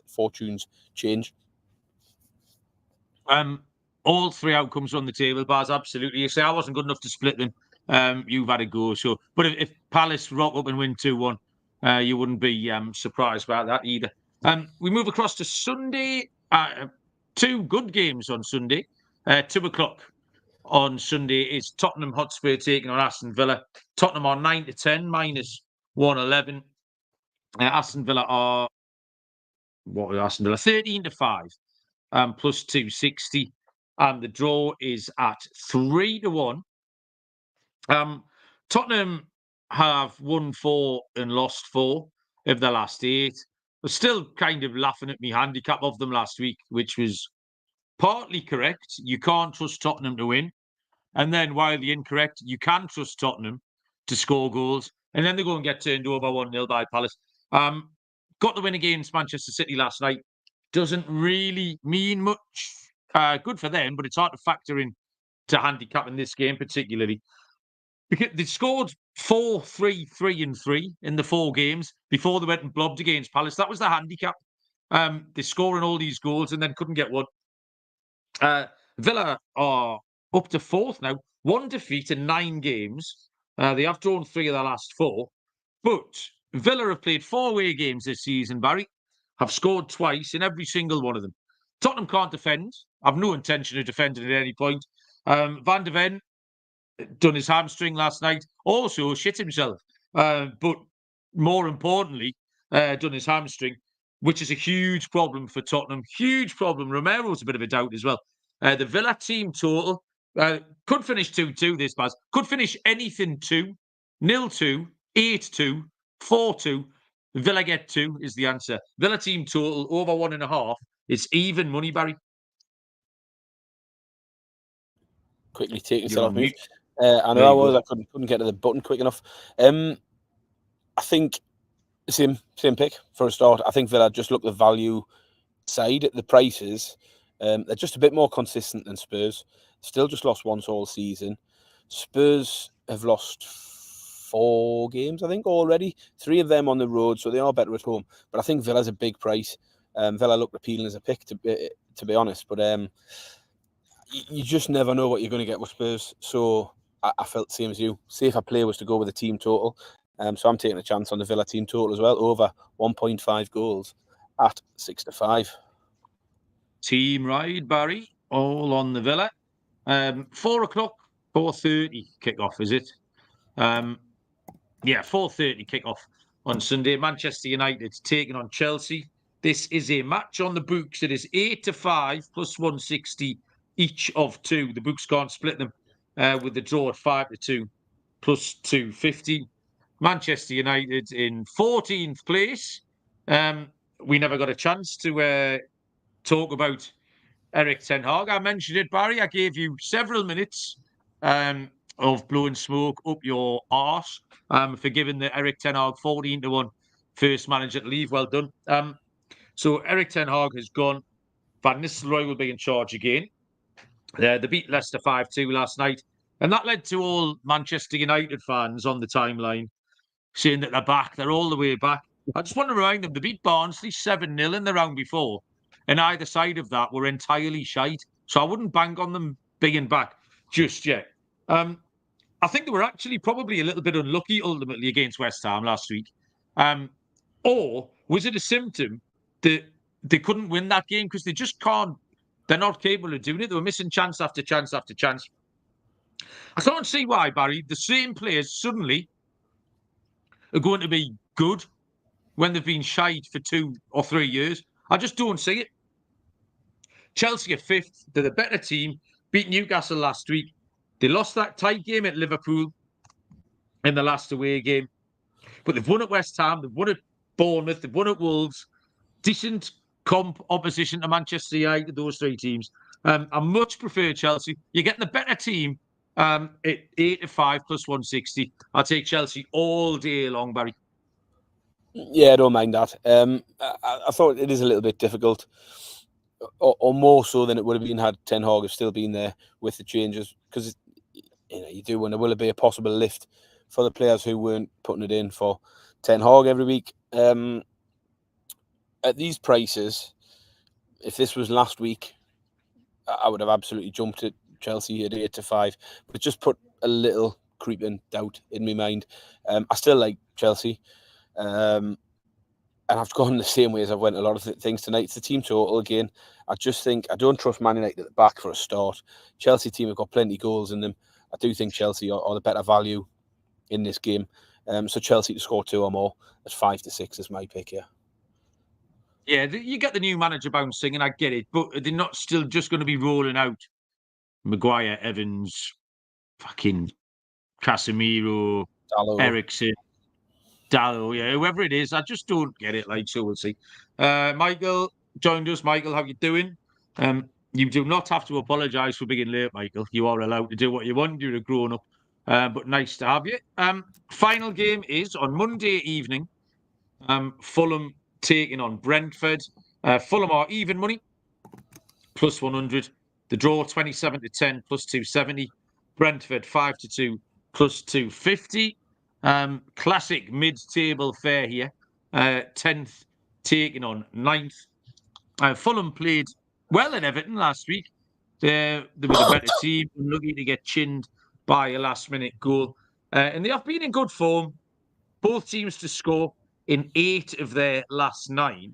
fortunes change. All 3 outcomes on the table, Baz, absolutely. You say I wasn't good enough to split them. You've had a go. So, but if Palace rock up and win 2-1, you wouldn't be surprised about that either. We move across to Sunday. 2 good games on Sunday. 2:00 on Sunday is Tottenham Hotspur taking on Aston Villa. Tottenham are 9-10 minus 111. Aston Villa are 13-5 plus 260. and the draw is at 3-1. Tottenham have won 4 and lost 4 of their last 8. We're still kind of laughing at me handicap of them last week, which was partly correct. You can't trust Tottenham to win. And then, wildly incorrect, you can trust Tottenham to score goals. And then they go and get turned over 1-0 by Palace. Got the win against Manchester City last night. Doesn't really mean much. Good for them, but it's hard to factor in to handicap in this game, particularly. Because they scored 4, 3, 3 and 3 in the 4 games before they went and blobbed against Palace. That was the handicap. They're scoring all these goals and then couldn't get one. Villa are up to 4th now. 1 defeat in 9 games. They have drawn 3 of their last 4. But Villa have played 4 away games this season, Barry. Have scored twice in every single one of them. Tottenham can't defend. I've no intention of defending at any point. Van de Ven done his hamstring last night. Also shit himself. But more importantly, done his hamstring, which is a huge problem for Tottenham. Huge problem. Romero's a bit of a doubt as well. The Villa team total could finish 2-2 this pass. Could finish anything 2, 0-2, 8-2, 4-2. Villa get 2 is the answer. Villa team total over 1.5. It's even money, Barry. Quickly taking You're yourself on off mute. mute. I There know I you was. go. I couldn't get to the button quick enough. I think same pick for a start. I think Villa just look the value side at the prices. They're just a bit more consistent than Spurs. Still just lost once all season. Spurs have lost 4 games, I think, already. 3 of them on the road, so they are better at home. But I think Villa's a big price. Villa looked appealing as a pick, to be honest. But you just never know what you're going to get with Spurs. So I felt the same as you. Safer play was to go with the team total. So I'm taking a chance on the Villa team total as well, over 1.5 goals at 6-5. Team ride, Barry. All on the Villa. 4 o'clock, 4:30 kickoff, is it? Yeah, 4:30 kickoff on Sunday. Manchester United taking on Chelsea. This is a match on the books. It is 8-5 plus 160 each of 2. The books can't split them with the draw at 5-2 plus 250. Manchester United in 14th place. We never got a chance to talk about Eric Ten Hag. I mentioned it, Barry. I gave you several minutes of blowing smoke up your arse for giving the Eric Ten Hag 14-1 first manager to leave. Well done. So Eric Ten Hag has gone. Van Nistlerooy will be in charge again. They beat Leicester 5-2 last night. And that led to all Manchester United fans on the timeline saying that they're back. They're all the way back. I just want to remind them, they beat Barnsley 7-0 in the round before. And either side of that were entirely shite. So I wouldn't bank on them being back just yet. I think they were actually probably a little bit unlucky ultimately against West Ham last week. Or was it a symptom that they couldn't win that game because they just can't, they're not capable of doing it. They were missing chance after chance after chance. I can't see why, Barry, the same players suddenly are going to be good when they've been shite for 2 or 3 years. I just don't see it. Chelsea are 5th. They're the better team. Beat Newcastle last week. They lost that tight game at Liverpool in the last away game. But they've won at West Ham. They've won at Bournemouth. They've won at Wolves. Decent opposition to Manchester United, those 3 teams. I much prefer Chelsea. You're getting the better team at 8-5 plus 160. I'll take Chelsea all day long, Barry. Yeah, I don't mind that. I thought it is a little bit difficult, or more so than it would have been had Ten Hag have still been there with the changes, because you do wonder, will it be a possible lift for the players who weren't putting it in for Ten Hag every week? At these prices, if this was last week, I would have absolutely jumped at Chelsea at 8-5, but it just put a little creeping doubt in my mind. I still like Chelsea. And I've gone the same way as I've went a lot of things tonight. It's the team total again. I just think I don't trust Man United at the back for a start. Chelsea team have got plenty of goals in them. I do think Chelsea are the better value in this game. So Chelsea to score 2 or more at 5-6 is my pick here. Yeah, you get the new manager bouncing, and I get it, but they're not still just going to be rolling out Maguire, Evans, fucking Casemiro, Dallo. Ericsson, Dallo, yeah, whoever it is, I just don't get it. Like, so we'll see. Michael joined us. Michael, how you doing? You do not have to apologise for being late, Michael. You are allowed to do what you want. You're a grown up. But nice to have you. Final game is on Monday evening. Fulham taking on Brentford. Fulham are even money, plus 100. The draw 27-10, plus 270. Brentford 5-2, plus 250. Classic mid-table fare here. 10th taking on 9th. Fulham played well in Everton last week. They were the better team, unlucky to get chinned by a last-minute goal. And they have been in good form. Both teams to score in 8 of their last 9.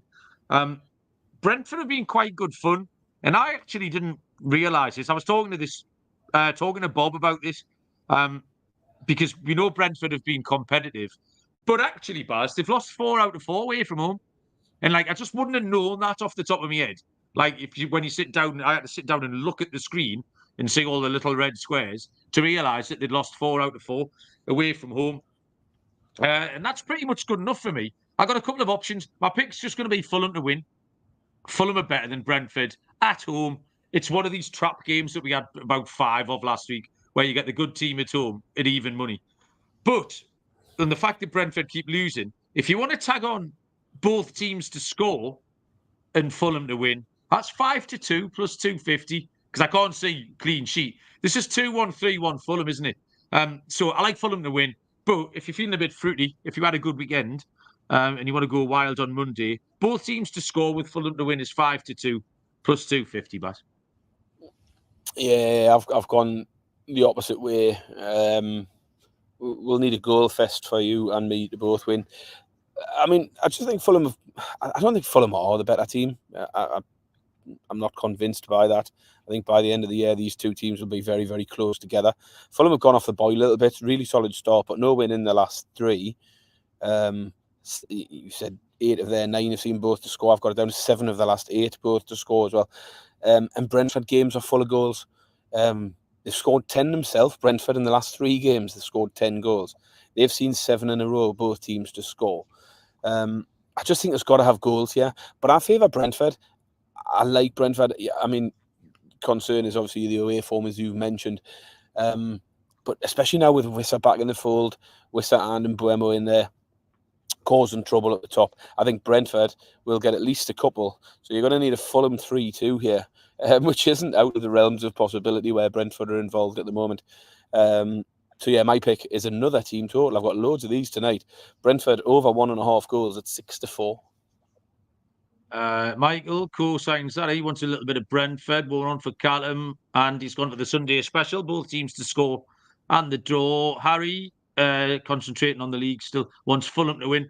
Brentford have been quite good fun, and I actually didn't realise this. I was talking to Bob about this, because we know Brentford have been competitive, but actually, Baz, they've lost 4 out of 4 away from home, and like I just wouldn't have known that off the top of my head. Like when you sit down, I had to sit down and look at the screen and see all the little red squares to realise that they'd lost 4 out of 4 away from home. And that's pretty much good enough for me. I got a couple of options. My pick's just going to be Fulham to win. Fulham are better than Brentford at home. It's one of these trap games that we had about 5 of last week, where you get the good team at home at even money. But and the fact that Brentford keep losing, if you want to tag on both teams to score and Fulham to win, that's 5-2 plus 250. Because I can't see clean sheet. This is 2-1, 3-1 Fulham, isn't it? So I like Fulham to win. But if you're feeling a bit fruity, if you had a good weekend, and you want to go wild on Monday, both teams to score with Fulham to win is 5-2 plus 250, Bat. Yeah, I've gone the opposite way. We'll need a goal fest for you and me to both win. I mean, I just think Fulham I don't think Fulham are the better team. I'm not convinced by that. I think by the end of the year, these two teams will be very, very close together. Fulham have gone off the boil a little bit. Really solid start, but no win in the last 3. You said 8 of their 9 have seen both to score. I've got it down to 7 of the last 8 both to score as well. And Brentford games are full of goals. They've scored 10 themselves. Brentford in the last 3 games, they've scored 10 goals. They've seen 7 in a row, both teams to score. I just think there's got to have goals here. But I favour Brentford. I like Brentford. I mean, concern is obviously the away form, as you've mentioned. But especially now with Wissa back in the fold, Wissa and Mbeumo in there, causing trouble at the top. I think Brentford will get at least a couple. So you're going to need a Fulham 3-2 here, which isn't out of the realms of possibility where Brentford are involved at the moment. So yeah, my pick is another team total. I've got loads of these tonight. Brentford over 1.5 goals at 6-4. Michael co-signs that. He wants a little bit of Brentford. We're on for Callum, and he's gone for the Sunday special. Both teams to score and the draw. Harry, concentrating on the league still, wants Fulham to win.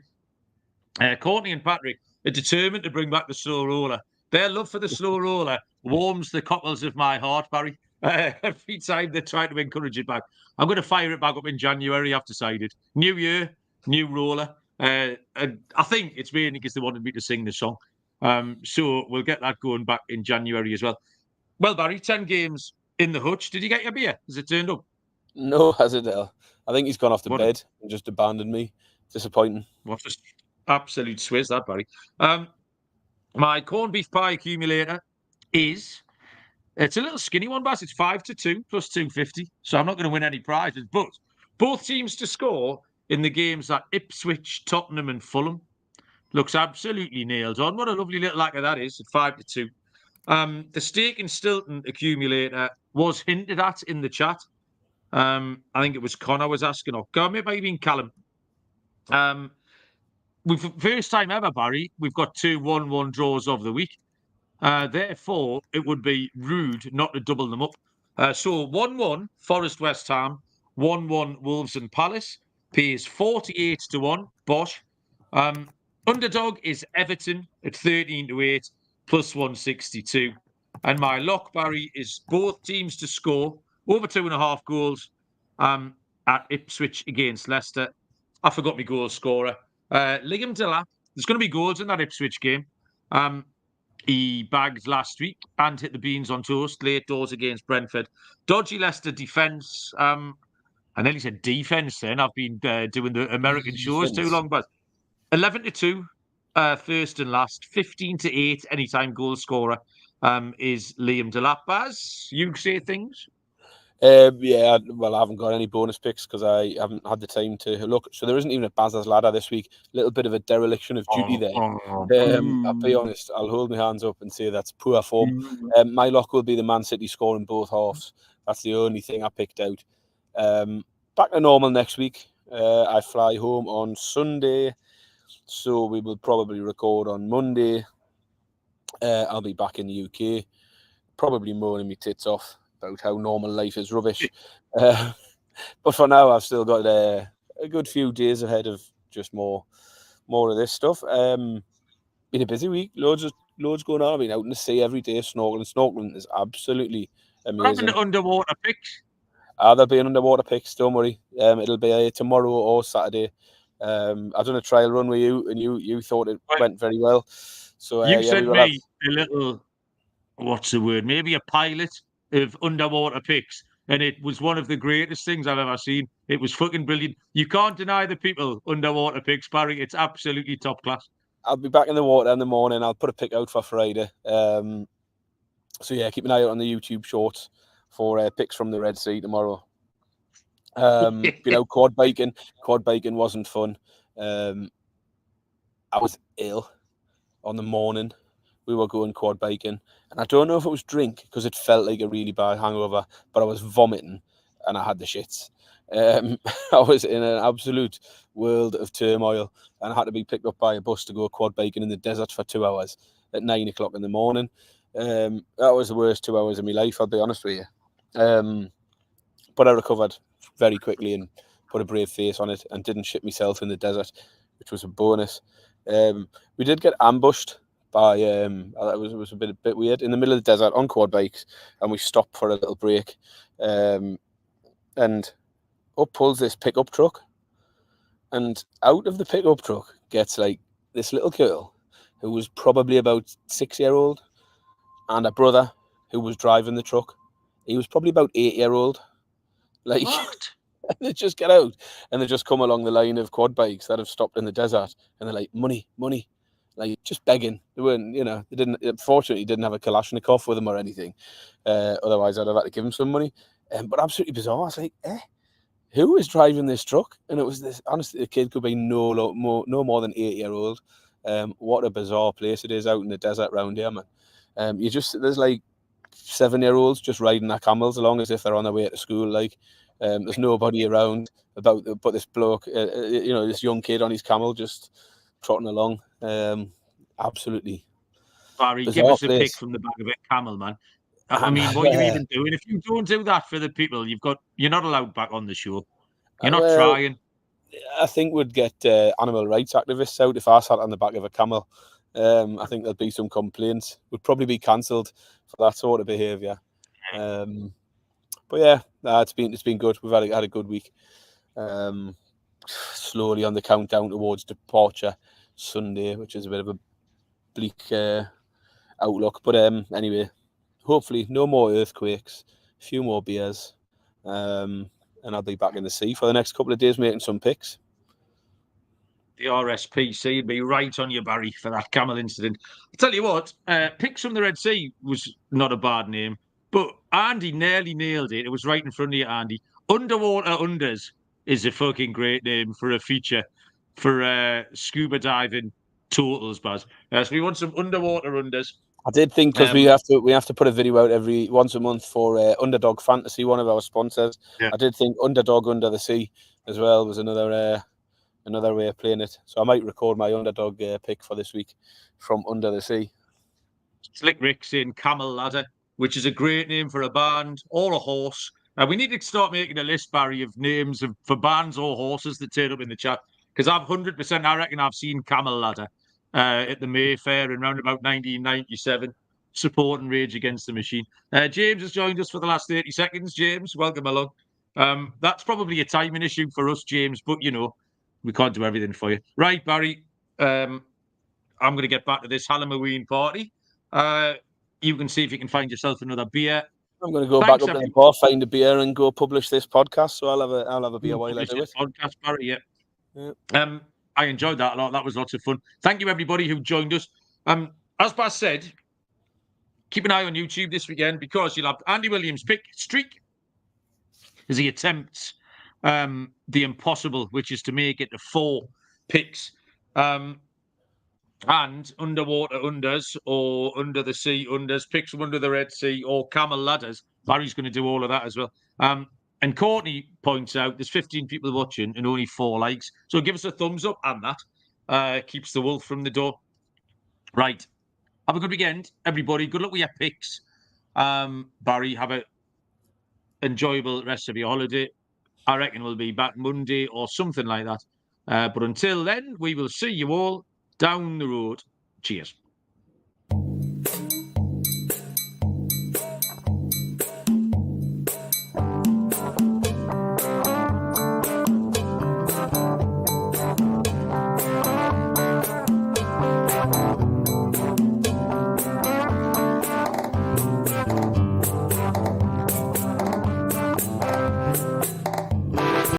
Courtney and Patrick are determined to bring back the slow roller. Their love for the slow roller warms the cockles of my heart, Barry. Every time they try to encourage it back. I'm going to fire it back up in January, I've decided. New year, new roller. And I think it's mainly because they wanted me to sing the song. So we'll get that going back in January as well. Well, Barry, 10 games in the hutch. Did you get your beer? Has it turned up? No, has it? I think he's gone off to bed and just abandoned me. Disappointing. What just absolute swizz that, Barry. My corned beef pie accumulator is... It's a little skinny one, Bass. It's 5-2 plus 250. So I'm not going to win any prizes. But both teams to score in the games at Ipswich, Tottenham and Fulham. Looks absolutely nailed on. What a lovely little lacquer that is at 5-2. The Stake and Stilton accumulator was hinted at in the chat. I think it was Connor was asking, or God, maybe even Callum. We've first time ever, Barry, we've got 2 1-1 draws of the week. Therefore, it would be rude not to double them up. So 1-1 Forest West Ham, 1-1 Wolves and Palace pays 48-1. Bosh. Underdog is Everton at 13-8 plus 162. And my lock, Barry, is both teams to score over 2.5 goals at Ipswich against Leicester. I forgot my goal scorer. Liam Delap. There's going to be goals in that Ipswich game. he bagged last week and hit the beans on toast, late doors against Brentford. Dodgy Leicester defence. I nearly said defence then. I've been doing the American shows too long, but 11-2, first and last. 15-8, anytime goal scorer is Liam Delap. Baz, you say things? Yeah, well, I haven't got any bonus picks because I haven't had the time to look. So there isn't even a Baz's ladder this week. A little bit of a dereliction of duty there. I'll be honest. I'll hold my hands up and say that's poor form. My lock will be the Man City score in both halves. That's the only thing I picked out. Back to normal next week. I fly home on Sunday, so we will probably record on Monday. I'll be back in the UK, probably moaning my tits off about how normal life is rubbish. But for now, I've still got a good few days ahead of just more of this stuff. Been a busy week. Loads going on. I've been out in the sea every day snorkeling. Snorkeling is absolutely amazing. Having underwater picks. There'll be an underwater picks. Don't worry. It'll be tomorrow or Saturday. I've done a trial run with you, and you thought it went very well. So you yeah, sent we will me a little, what's the word? Maybe a pilot of underwater picks, and it was one of the greatest things I've ever seen. It was fucking brilliant. You can't deny the people underwater picks, Barry. It's absolutely top class. I'll be back in the water in the morning. I'll put a pick out for Friday. So yeah, keep an eye out on the YouTube shorts for picks from the Red Sea tomorrow. Quad biking. Quad biking wasn't fun. I was ill on the morning. We were going quad biking, and I don't know if it was drink because it felt like a really bad hangover, but I was vomiting and I had the shits. I was in an absolute world of turmoil, and I had to be picked up by a bus to go quad biking in the desert for 2 hours at 9 o'clock in the morning. That was the worst 2 hours of my life, I'll be honest with you. But I recovered very quickly and put a brave face on it and didn't shit myself in the desert, which was a bonus. We did get ambushed by it was a bit weird in the middle of the desert on quad bikes, and we stopped for a little break, and up pulls this pickup truck, and out of the pickup truck gets like this little girl who was probably about 6-year-old, and a brother who was driving the truck. He was probably about 8-year-old. Like, what? They just get out and they just come along the line of quad bikes that have stopped in the desert, and they're like, money, like just begging. They weren't, they didn't. Fortunately, didn't have a Kalashnikov with them or anything. Otherwise, I'd have had to give them some money. But absolutely bizarre. I was like, who is driving this truck? And it was this. Honestly, the kid could be no more than 8-year-old. What a bizarre place it is out in the desert round here, man. There's like 7-year-olds just riding their camels along as if they're on their way to school. Like, there's nobody around but this bloke, this young kid on his camel just trotting along. Absolutely. Barry, give us a pick from the back of a camel, man. I mean, what are you even doing? If you don't do that for the people, you're not allowed back on the show. You're not trying. I think we'd get animal rights activists out if I sat on the back of a camel. I think there'd be some complaints. Would probably be cancelled for that sort of behaviour. But yeah, it's been good. We've had a good week. Slowly on the countdown towards departure Sunday, which is a bit of a bleak outlook. But anyway, hopefully no more earthquakes, a few more beers, and I'll be back in the sea for the next couple of days making some picks. The RSPC would be right on you, Barry, for that camel incident. I'll tell you what, Picks from the Red Sea was not a bad name, but Andy nearly nailed it. It was right in front of you, Andy. Underwater Unders is a fucking great name for a feature for scuba diving totals, Baz. So we want some underwater unders. I did think, because we have to put a video out every once a month for Underdog Fantasy, one of our sponsors. Yeah. I did think Underdog Under the Sea as well was another way of playing it. So I might record my underdog pick for this week from Under the Sea. Slick Rick saying Camel Ladder, which is a great name for a band or a horse. We need to start making a list, Barry, of names for bands or horses that turn up in the chat. Because I've 100%, I reckon I've seen Camel Ladder at the Mayfair in round about 1997, supporting Rage Against the Machine. James has joined us for the last 30 seconds. James, welcome along. That's probably a timing issue for us, James, but we can't do everything for you. Right, Barry, I'm going to get back to this Halloween party. You can see if you can find yourself another beer. I'm going to go Thanks, back up to the bar, find a beer, and go publish this podcast. So I'll have a beer while I do it. Podcast, Barry, Yeah. I enjoyed that a lot. That was lots of fun. Thank you, everybody who joined us. As Baz said, keep an eye on YouTube this weekend because you'll have Andy Williams' pick streak as he attempts the impossible, which is to make it to 4 picks. And underwater unders or under the sea unders, picks from under the Red Sea or camel ladders. Barry's going to do all of that as well. And Courtney points out there's 15 people watching and only 4 likes. So give us a thumbs up, and that keeps the wolf from the door. Right. Have a good weekend, everybody. Good luck with your picks. Barry, have an enjoyable rest of your holiday. I reckon we'll be back Monday or something like that. But until then, we will see you all down the road. Cheers.